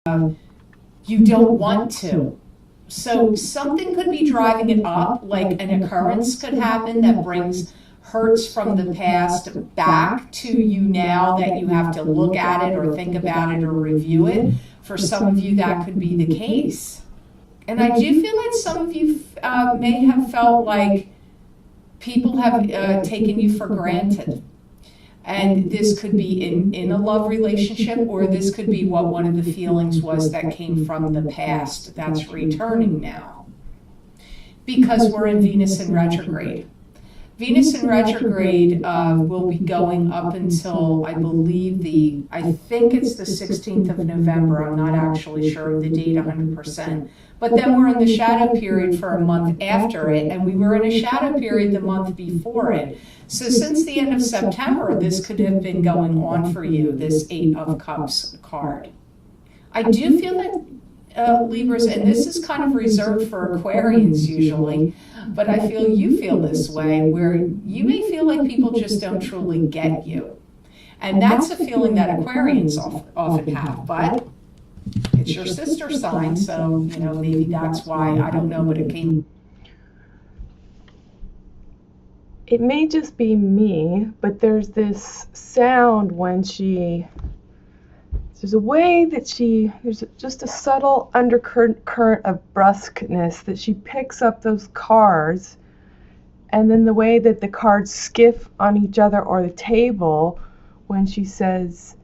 you don't want to. So something could be driving it up, like an occurrence could happen that brings hurts from the past back to you now that you have to look at it or think about it or review it. For some of you, that could be the case. And I do feel like some of you may have felt like people have taken you for granted. And this could be in a love relationship, or this could be what one of the feelings was that came from the past that's returning now. Because we're in Venus in retrograde. Venus in retrograde will be going up until, I believe, I think it's the 16th of November. I'm not actually sure of the date 100%. But then we're in the shadow period for a month after it, and we were in a shadow period the month before it. So since the end of September, this could have been going on for you, this Eight of Cups card. I do feel that Libras, and this is kind of reserved for Aquarians usually, but I feel you feel this way, where you may feel like people just don't truly get you. And that's a feeling that Aquarians often have, but it's your sister sign, so, maybe that's why, I don't know, but it came. It may just be me, but there's this sound when there's a way that there's just a subtle undercurrent of brusqueness that she picks up those cards, and then the way that the cards skiff on each other or the table when she says,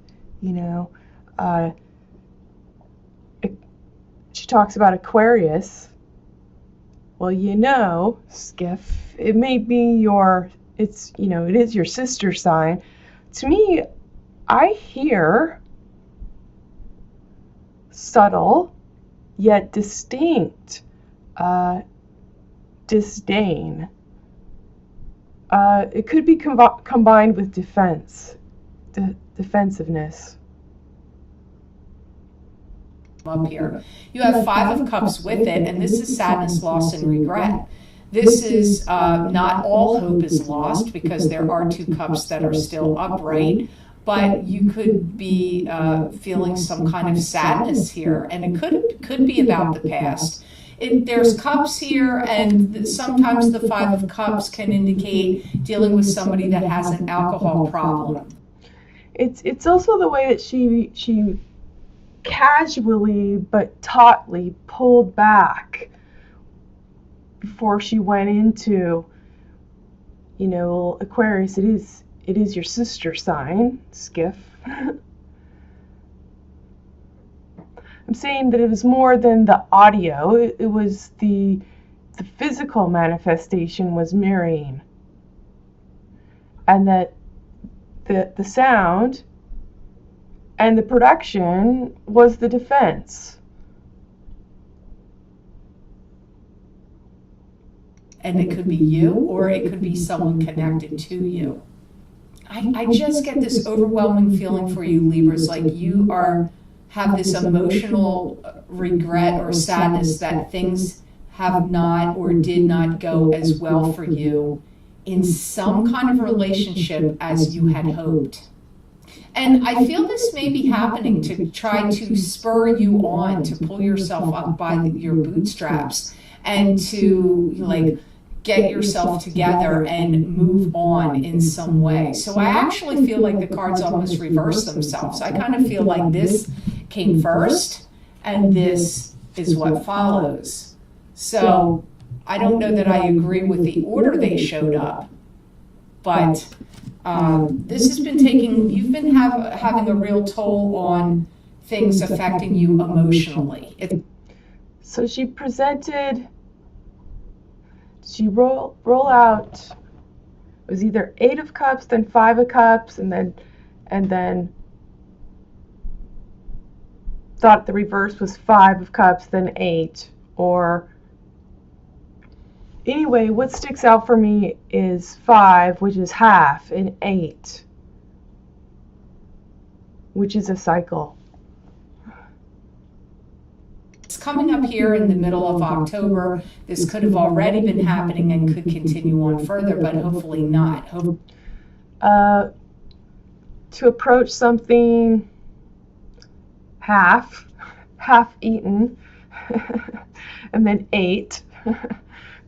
she talks about Aquarius. Well, skiff, it may be it is your sister sign. To me, I hear subtle yet distinct disdain. It could be combined with defensiveness. Up here. You have Five of Cups with it, and this is sadness, loss, and regret. This is not all hope is lost, because there are two cups that are still upright, but you could be feeling some kind of sadness here, and it could be about the past. There's cups here, and sometimes the Five of Cups can indicate dealing with somebody that has an alcohol problem. It's also the way that she casually but tautly pulled back before she went into, Aquarius. It is your sister sign, skiff. I'm saying that it was more than the audio. It was the physical manifestation was mirroring, and that the sound and the production was the defense. And it could be you, or it could be someone connected to you. I just get this overwhelming feeling for you, Libras, like you have this emotional regret or sadness that things have not or did not go as well for you in some kind of relationship as you had hoped. And I feel this may be happening to try to spur you on, to pull yourself up by your bootstraps, and to get yourself together and move on in some way. So I actually feel like the cards almost reverse themselves. I kind of feel like this came first, and this is what follows. So I don't know that I agree with the order they showed up, but this has been you've been having a real toll on things affecting you emotionally. So she roll out, it was either Eight of Cups, then Five of Cups, and then thought the reverse was Five of Cups, then Eight, or anyway, what sticks out for me is 5, which is half, and 8, which is a cycle. It's coming up here in the middle of October. This could have already been happening and could continue on further, but hopefully not. To approach something half half eaten and then 8,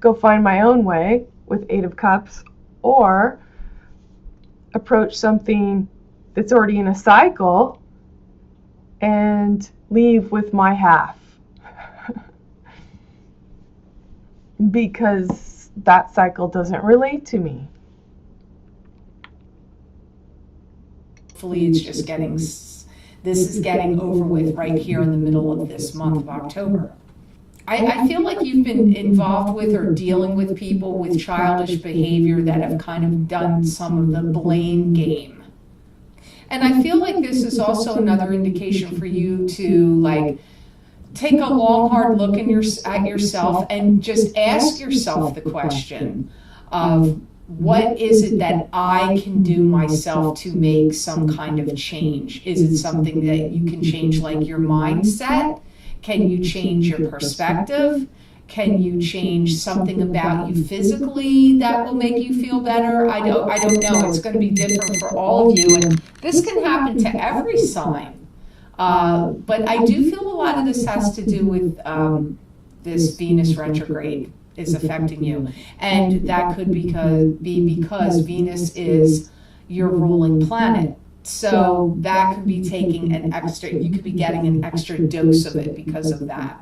go find my own way with 8 of Cups, or approach something that's already in a cycle and leave with my half. Because that cycle doesn't relate to me. Hopefully it's just this is getting over with right here in the middle of this month of October. I feel like you've been involved with or dealing with people with childish behavior that have kind of done some of the blame game. And I feel like this is also another indication for you to like take a long, hard look at yourself and just ask yourself the question of what is it that I can do myself to make some kind of change? Is it something that you can change, like your mindset? Can you change your perspective? Can you change something about you physically that will make you feel better? I don't know. It's going to be different for all of you, and this can happen to every sign. But I do feel a lot of this has to do with this Venus retrograde is affecting you, and that could be because Venus is your ruling planet. So that could be taking you could be getting an extra dose of it because of that.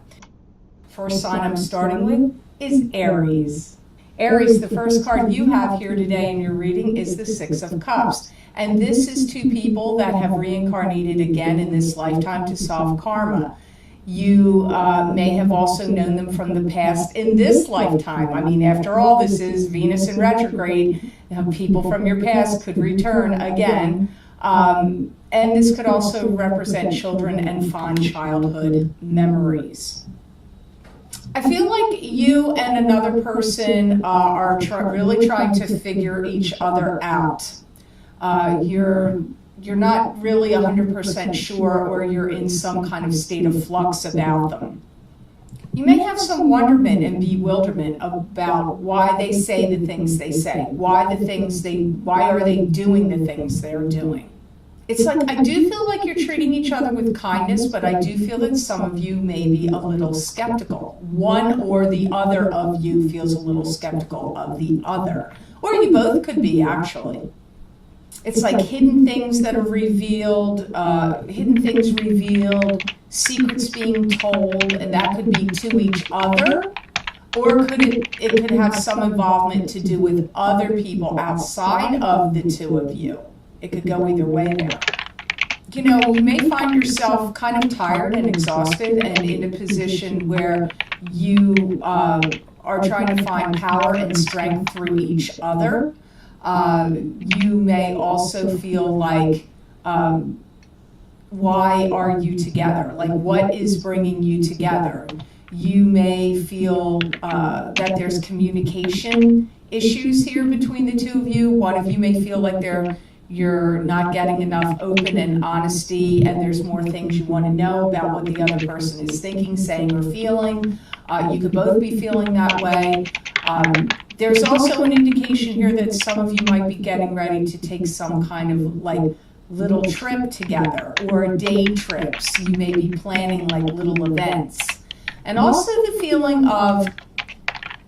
First sign I'm starting with is Aries. Aries, the first card you have here today in your reading is the 6 of Cups. And this is 2 people that have reincarnated again in this lifetime to solve karma. You may have also known them from the past in this lifetime. I mean, after all, this is Venus in retrograde. People from your past could return again. And this could also represent children and fond childhood memories. I feel like you and another person are really trying to figure each other out. You're not really 100% sure, or you're in some kind of state of flux about them. You may have some wonderment and bewilderment about why they say the things they say, why are they doing the things they're doing. It's like, I do feel like you're treating each other with kindness, but I do feel that some of you may be a little skeptical. One or the other of you feels a little skeptical of the other. Or you both could be, actually. It's like hidden things that are revealed, secrets being told, and that could be to each other. Or it could have some involvement to do with other people outside of the 2 of you. It could go either way there. You know, you may find yourself kind of tired and exhausted and in a position where you are trying to find power and strength through each other. You may also feel like, why are you together? Like, what is bringing you together? You may feel that there's communication issues here between the 2 of you. One of you may feel like you're not getting enough open and honesty, and there's more things you want to know about what the other person is thinking, saying, or feeling. You could both be feeling that way. There's also an indication here that some of you might be getting ready to take some kind of like little trip together, or day trips. You may be planning like little events. And also the feeling of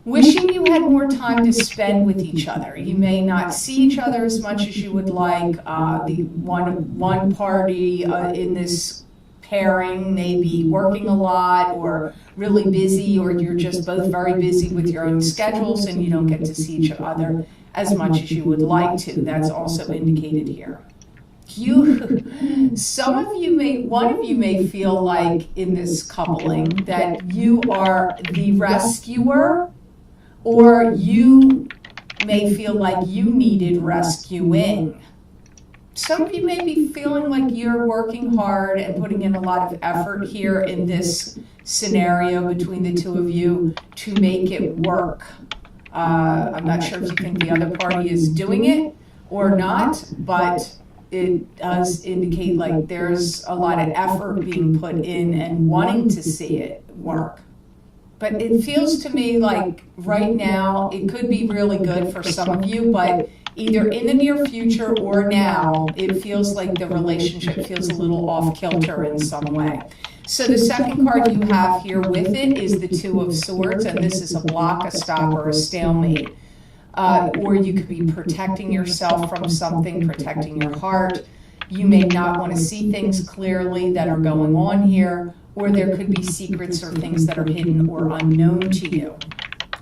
wishing you had more time to spend with each other. You may not see each other as much as you would like. The one party in this pairing may be working a lot or really busy, or you're just both very busy with your own schedules and you don't get to see each other as much as you would like to. That's also indicated here. One of you may feel like in this coupling that you are the rescuer, or you may feel like you needed rescuing. Some of you may be feeling like you're working hard and putting in a lot of effort here in this scenario between the 2 of you to make it work. I'm not sure if you think the other party is doing it or not, but it does indicate like there's a lot of effort being put in and wanting to see it work. But it feels to me like right now it could be really good for some of you, but either in the near future or now, it feels like the relationship feels a little off kilter in some way. So the second card you have here with it is the Two of Swords, and this is a block, a stop, or a stalemate. Or you could be protecting yourself from something, protecting your heart. You may not want to see things clearly that are going on here, or there could be secrets or things that are hidden or unknown to you.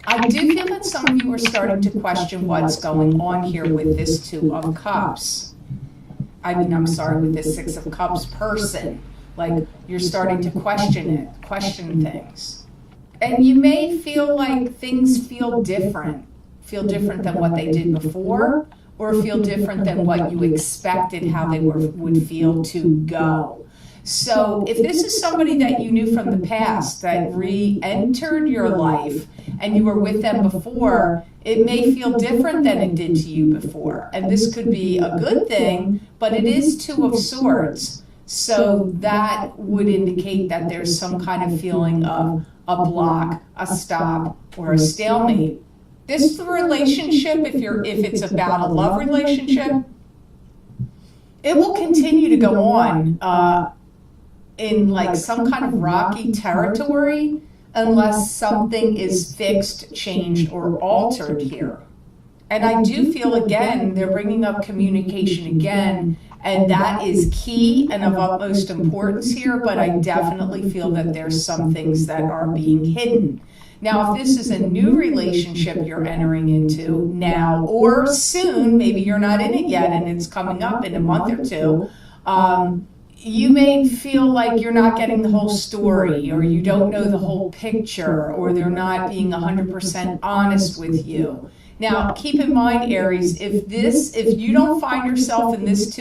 I do feel that some of you are starting to question what's going on here with this Two of Cups. With this Six of Cups person. Like, you're starting to question things. And you may feel like things feel different than what they did before, or feel different than what you expected how they would feel to go. So if this is somebody that you knew from the past that re-entered your life and you were with them before, it may feel different than it did to you before. And this could be a good thing, but it is Two of Swords. So that would indicate that there's some kind of feeling of a block, a stop, or a stalemate. This relationship, if it's about a love relationship, it will continue to go on in like some kind of rocky territory unless something is fixed, changed, or altered here. And I do feel, again, they're bringing up communication again, and that is key and of utmost importance here, but I definitely feel that there's some things that are being hidden. Now, if this is a new relationship you're entering into now or soon, maybe you're not in it yet and it's coming up in a month or two, you may feel like you're not getting the whole story, or you don't know the whole picture, or they're not being 100% honest with you. Now, keep in mind, Aries, if you don't find yourself in this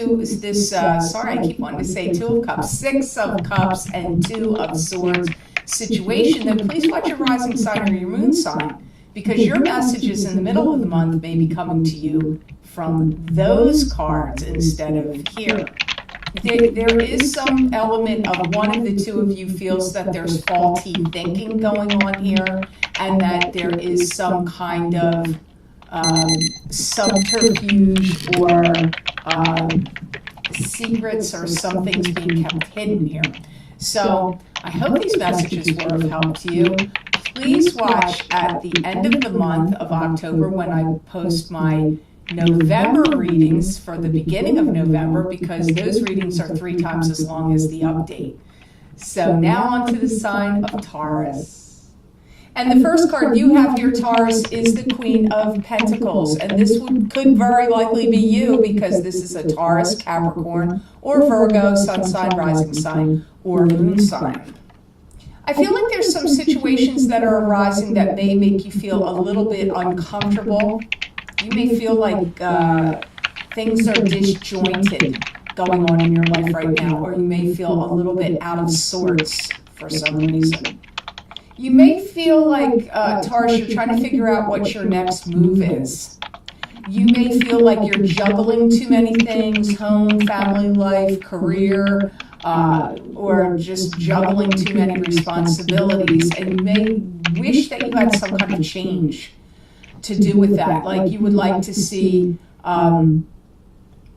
I keep wanting to say Two of Cups, Six of Cups, and Two of Swords situation, then please watch your rising sign or your moon sign, because your messages in the middle of the month may be coming to you from those cards instead of here. There is some element of one of the two of you feels that there's faulty thinking going on here, and that there is some kind of subterfuge or secrets or some things being kept hidden here. So I hope these messages were of help to you. Please watch at the end of the month of October when I post my November readings for the beginning of November, because those readings are 3 times as long as the update. So now on to the sign of Taurus. And the first card you have here, Taurus, is the Queen of Pentacles. And this could very likely be you, because this is a Taurus, Capricorn, or Virgo, sun sign, rising sign, or moon sign. I feel like there's some situations that are arising that may make you feel a little bit uncomfortable. You may feel like things are disjointed going on in your life right now, or you may feel a little bit out of sorts for some reason. You may feel like, Taurus, you're trying to figure out what your next move is. You may feel like you're juggling too many things, home, family life, career, or just juggling too many responsibilities, and you may wish that you had some kind of change to do with that. Like you would like to see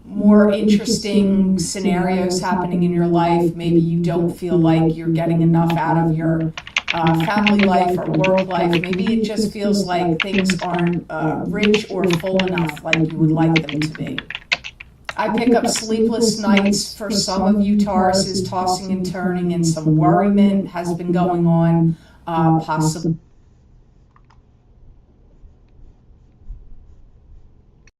more interesting scenarios happening in your life. Maybe you don't feel like you're getting enough out of your family life or work life. Maybe it just feels like things aren't rich or full enough like you would like them to be. I pick up sleepless nights for some of you Tauruses, tossing and turning, and some worriment has been going on,